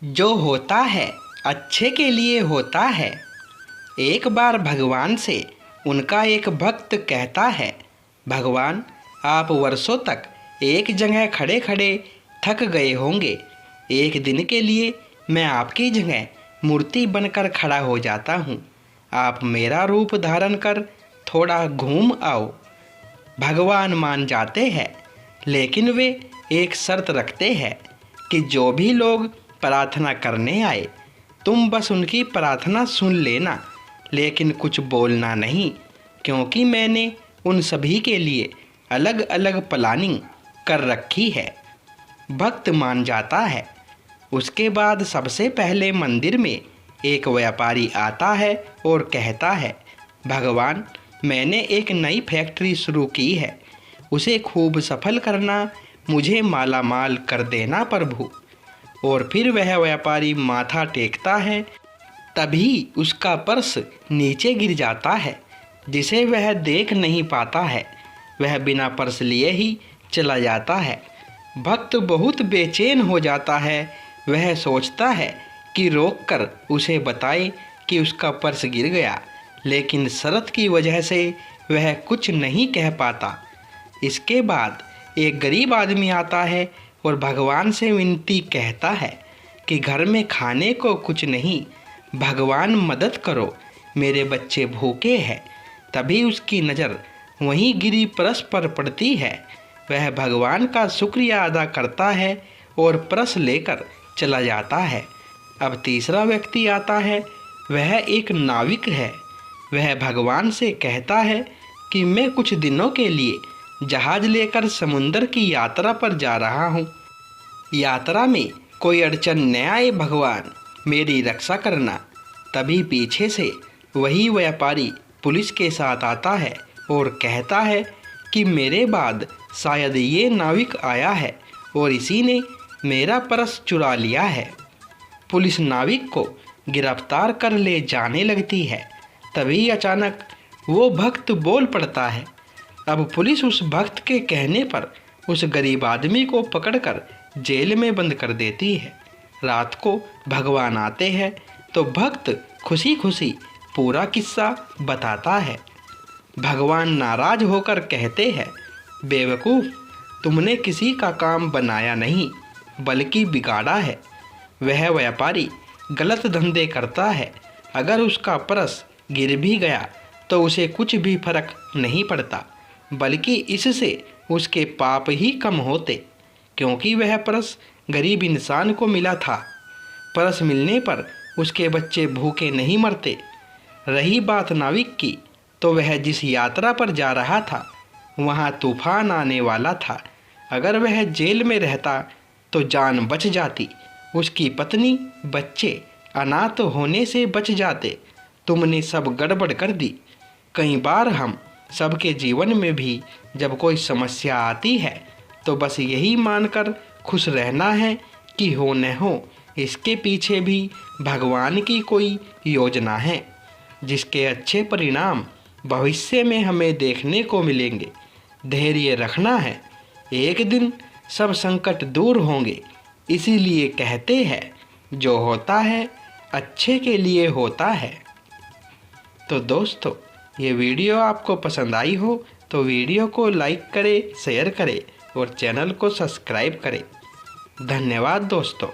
जो होता है अच्छे के लिए होता है। एक बार भगवान से उनका एक भक्त कहता है, भगवान आप वर्षों तक एक जगह खड़े खड़े थक गए होंगे। एक दिन के लिए मैं आपकी जगह मूर्ति बनकर खड़ा हो जाता हूँ। आप मेरा रूप धारण कर थोड़ा घूम आओ। भगवान मान जाते हैं, लेकिन वे एक शर्त रखते हैं कि जो भी लोग प्रार्थना करने आए तुम बस उनकी प्रार्थना सुन लेना, लेकिन कुछ बोलना नहीं, क्योंकि मैंने उन सभी के लिए अलग अलग प्लानिंग कर रखी है। भक्त मान जाता है। उसके बाद सबसे पहले मंदिर में एक व्यापारी आता है और कहता है, भगवान मैंने एक नई फैक्ट्री शुरू की है, उसे खूब सफल करना, मुझे माला माल कर देना प्रभु। और फिर वह व्यापारी माथा टेकता है। तभी उसका पर्स नीचे गिर जाता है, जिसे वह देख नहीं पाता है। वह बिना पर्स लिए ही चला जाता है। भक्त बहुत बेचैन हो जाता है। वह सोचता है कि रोककर उसे बताए कि उसका पर्स गिर गया, लेकिन शर्त की वजह से वह कुछ नहीं कह पाता। इसके बाद एक गरीब आदमी आता है और भगवान से विनती कहता है कि घर में खाने को कुछ नहीं, भगवान मदद करो, मेरे बच्चे भूखे हैं। तभी उसकी नज़र वहीं गिरी पर्स पर पड़ती है। वह भगवान का शुक्रिया अदा करता है और पर्स लेकर चला जाता है। अब तीसरा व्यक्ति आता है। वह एक नाविक है। वह भगवान से कहता है कि मैं कुछ दिनों के लिए जहाज लेकर समुद्र की यात्रा पर जा रहा हूँ। यात्रा में कोई अड़चन न आए, भगवान मेरी रक्षा करना। तभी पीछे से वही व्यापारी पुलिस के साथ आता है और कहता है कि मेरे बाद शायद ये नाविक आया है और इसी ने मेरा पर्स चुरा लिया है। पुलिस नाविक को गिरफ्तार कर ले जाने लगती है। तभी अचानक वो भक्त बोल पड़ता है। अब पुलिस उस भक्त के कहने पर उस गरीब आदमी को पकड़कर जेल में बंद कर देती है। रात को भगवान आते हैं तो भक्त खुशी खुशी पूरा किस्सा बताता है। भगवान नाराज होकर कहते हैं, बेवकूफ़, तुमने किसी का काम बनाया नहीं बल्कि बिगाड़ा है। वह व्यापारी गलत धंधे करता है। अगर उसका पर्स गिर भी गया तो उसे कुछ भी फर्क नहीं पड़ता, बल्कि इससे उसके पाप ही कम होते, क्योंकि वह पर्स गरीब इंसान को मिला था। पर्स मिलने पर उसके बच्चे भूखे नहीं मरते। रही बात नाविक की, तो वह जिस यात्रा पर जा रहा था वहाँ तूफान आने वाला था। अगर वह जेल में रहता तो जान बच जाती, उसकी पत्नी बच्चे अनाथ होने से बच जाते। तुमने सब गड़बड़ कर दी। कई बार हम सबके जीवन में भी जब कोई समस्या आती है तो बस यही मानकर खुश रहना है कि हो न हो इसके पीछे भी भगवान की कोई योजना है, जिसके अच्छे परिणाम भविष्य में हमें देखने को मिलेंगे। धैर्य रखना है, एक दिन सब संकट दूर होंगे। इसीलिए कहते हैं, जो होता है अच्छे के लिए होता है। तो दोस्तों, ये वीडियो आपको पसंद आई हो तो वीडियो को लाइक करें, शेयर करें और चैनल को सब्सक्राइब करें। धन्यवाद दोस्तों।